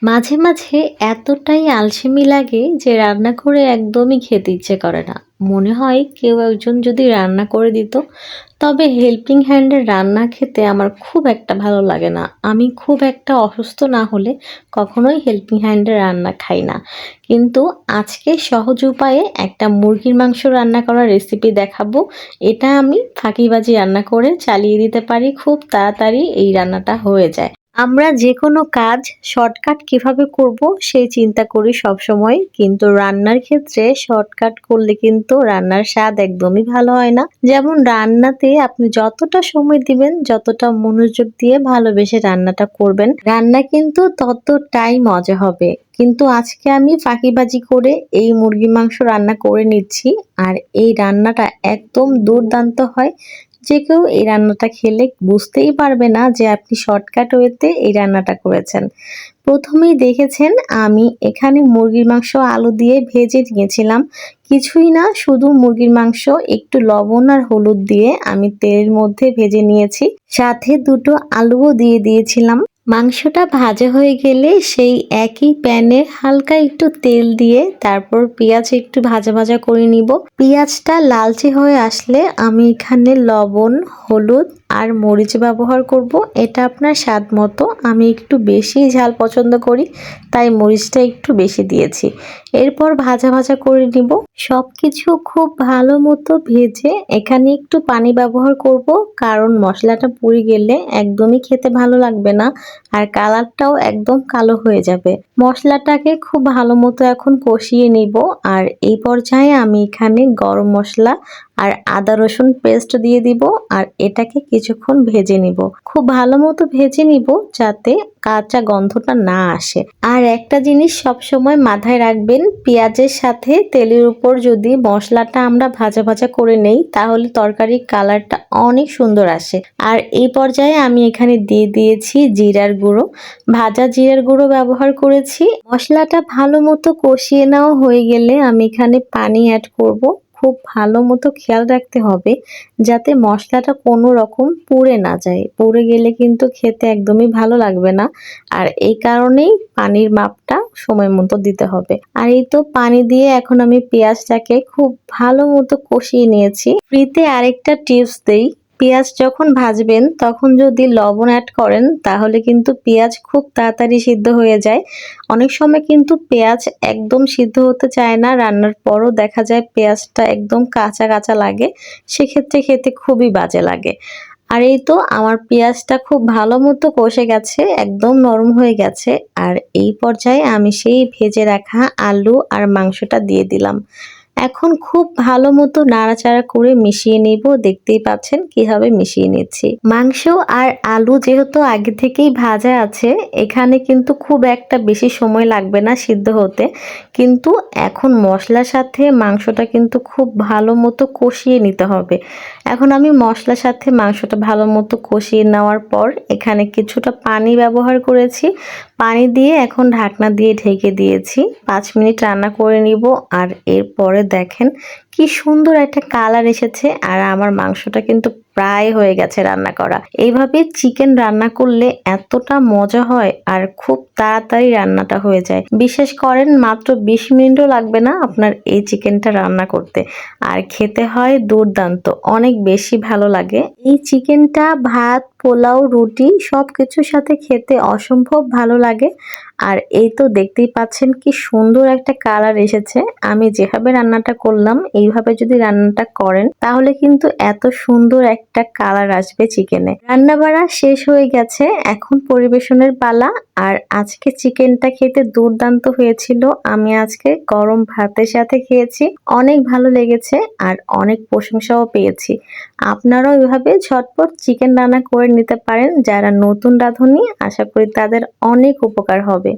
মাঝে, মাঝে এতটাই আলসেমি লাগে যে রান্না করে একদমই খেতে ইচ্ছে করে না। মনে হয় কেউ একজন যদি রান্না করে দিত, তবে হেল্পিং হ্যান্ডের রান্না খেতে আমার খুব একটা ভালো লাগে না। আমি খুব একটা অসুস্থ না হলে কখনোই হেল্পিং হ্যান্ডের রান্না খাই না। কিন্তু আজকে সহজ উপায়ে একটা মুরগির মাংস রান্না করার রেসিপি দেখাবো। এটা আমি ফাঁকিবাজি রান্না করে চালিয়ে দিতে পারি, খুব তাড়াতাড়ি এই রান্নাটা হয়ে যায়। আমরা যেকোনো কাজ শর্টকাট কিভাবে করব সেই চিন্তা করি সবসময়, কিন্তু রান্নার ক্ষেত্রে শর্টকাট করলে কিন্তু রান্নার স্বাদ একদমই ভালো হয় না। যেমন রান্নাতে আপনি যতটা সময় দিবেন, যতটা মনোযোগ দিয়ে ভালোবেসে রান্নাটা করবেন, রান্না কিন্তু ততটাই মজা হবে। কিন্তু আজকে আমি ফাঁকিবাজি করে এই মুরগির মাংস রান্না করে নিচ্ছি, আর এই রান্নাটা একদম দুর্দান্ত হয়। যে কেউ এই রান্নাটা খেলে বুঝতেই পারবে না যে আপনি শর্টকাট ওয়েতে এই রান্নাটা করেছেন। প্রথমেই দেখেছেন আমি এখানে মুরগির মাংস আলু দিয়ে ভেজে নিয়েছিলাম। কিছুই না, শুধু মুরগির মাংস একটু লবণ আর হলুদ দিয়ে আমি তেলের মধ্যে ভেজে নিয়েছি। সাথে দুটো আলুও দিয়ে দিয়েছিলাম। মাংসটা ভাজা হয়ে গেলে সেই একই প্যানে হালকা একটু তেল দিয়ে তারপর পেঁয়াজ একটু ভাজা ভাজা করে নিব। পেঁয়াজটা লালচে হয়ে আসলে আমি এখানে লবণ, হলুদ আর মরিচ ব্যবহার করব। এটা আপনার স্বাদ মতো। আমি একটু বেশি ঝাল পছন্দ করি, তাই মরিচটা একটু বেশি দিয়েছি। এরপর ভাজা ভাজা করে নিব। সব কিছু খুব ভালো মতো ভেজে এখানে একটু পানি ব্যবহার করব, কারণ মশলাটা পুড়ে গেলে একদমই খেতে ভালো লাগবে না, আর কালারটাও একদম কালো হয়ে যাবে। মশলাটাকে খুব ভালো মতো এখন কষিয়ে নিব। আর এই পর্যায়ে আমি এখানে গরম মশলা আর আদা রসুন পেস্ট দিয়ে দিব, আর এটাকে কিছুক্ষণ ভেজে নিব। খুব ভালো মতো ভেজে নিব যাতে কাঁচা গন্ধটা না আসে। আর একটা জিনিস সব সময় মাথায় রাখবেন, পেঁয়াজের সাথে তেলের উপর যদি মশলাটা আমরা ভাজা ভাজা করে নেই, তাহলে তরকারির কালারটা অনেক সুন্দর আসে। আর এই পর্যায়ে আমি এখানে দিয়ে দিয়েছি জিরার গুঁড়ো। ভাজা জিরার গুঁড়ো ব্যবহার করেছি। মশলাটা ভালো মতো কষিয়ে নেওয়া হয়ে গেলে আমি এখানে পানি অ্যাড করব। খুব ভালো মতো খেয়াল রাখতে হবে যাতে মশলাটা কোনো রকম পুড়ে না যায়। পুড়ে গেলে কিন্তু খেতে একদমই ভালো লাগবে না। আর এই কারণেই পানির মাপটা সময় মতো দিতে হবে। আর এই তো পানি দিয়ে এখন আমি পেঁয়াজটাকে খুব ভালো মতো কষিয়ে নিয়েছি। ফ্রিতে আরেকটা টিপস দেই, পেঁয়াজ যখন ভাজবেন তখন যদি লবণ অ্যাড করেন তাহলে কিন্তু পেঁয়াজ খুব তাড়াতাড়ি সিদ্ধ হয়ে যায়। অনেক সময় কিন্তু পেঁয়াজ একদম সিদ্ধ হতে চায় না, রান্নার পরও দেখা যায় পেঁয়াজটা একদম কাঁচা কাঁচা লাগে, সেক্ষেত্রে খেতে খুবই বাজে লাগে। আর এই তো আমার পেঁয়াজটা খুব ভালো মতো কষে গেছে, একদম নরম হয়ে গেছে। আর এই পর্যায়ে আমি সেই ভেজে রাখা আলু আর মাংসটা দিয়ে দিলাম। এখন খুব ভালো মতো নাড়াচাড়া করে মিশিয়ে নিব। দেখতেই পাচ্ছেন কিভাবে মিশিয়ে নিচ্ছি। মাংস আর আলু যেহেতু আগে থেকেই ভাজা আছে, এখানে কিন্তু খুব একটা বেশি সময় লাগবে না সিদ্ধ হতে। কিন্তু এখন মশলার সাথে মাংসটা কিন্তু খুব ভালো মতো কষিয়ে নিতে হবে। এখন আমি মশলার সাথে মাংসটা ভালো মতো কষিয়ে নেওয়ার পর এখানে কিছুটা পানি ব্যবহার করেছি। পানি দিয়ে এখন ঢাকনা দিয়ে ঢেকে দিয়েছি। 5 মিনিট রান্না করে নিব। আর এরপরে দেখেন কি সুন্দর একটা কালার এসেছে, আর আমার মাংসটা কিন্তু প্রায় হয়ে গেছে রান্না করা। এইভাবে চিকেন রান্না করলে এতটা মজা হয় আর খুব তাড়াতাড়ি রান্নাটা হয়ে যায়। বিশ্বাস করেন মাত্র 20 মিনিটও লাগবে না আপনার এই চিকেনটা রান্না করতে, আর খেতে হয় দুর্দান্ত, অনেক বেশি ভালো লাগে। এই চিকেনটা ভাত, পোলাও, রুটি সবকিছুর সাথে খেতে অসম্ভব ভালো লাগে। আর এই তো দেখতেই পাচ্ছেন কি সুন্দর একটা কালার এসেছে। আমি যেভাবে রান্নাটা করলাম এইভাবে যদি রান্নাটা করেন তাহলে কিন্তু এত সুন্দর একটা কালার আসবে চিকেনে। রান্না বাড়া শেষ হয়ে গেছে, এখন পরিবেশনের পালা। আর আজকে চিকেনটা খেতে দুর্দান্ত হয়েছিল। আমি আজকে গরম ভাতের সাথে খেয়েছি, অনেক ভালো লেগেছে আর অনেক প্রশংসাও পেয়েছি। আপনারাও এভাবে ঝটপট চিকেন রান্না করে নিতে পারেন। যারা নতুন রাঁধুনি, আশা করি তাদের অনেক উপকার হবে।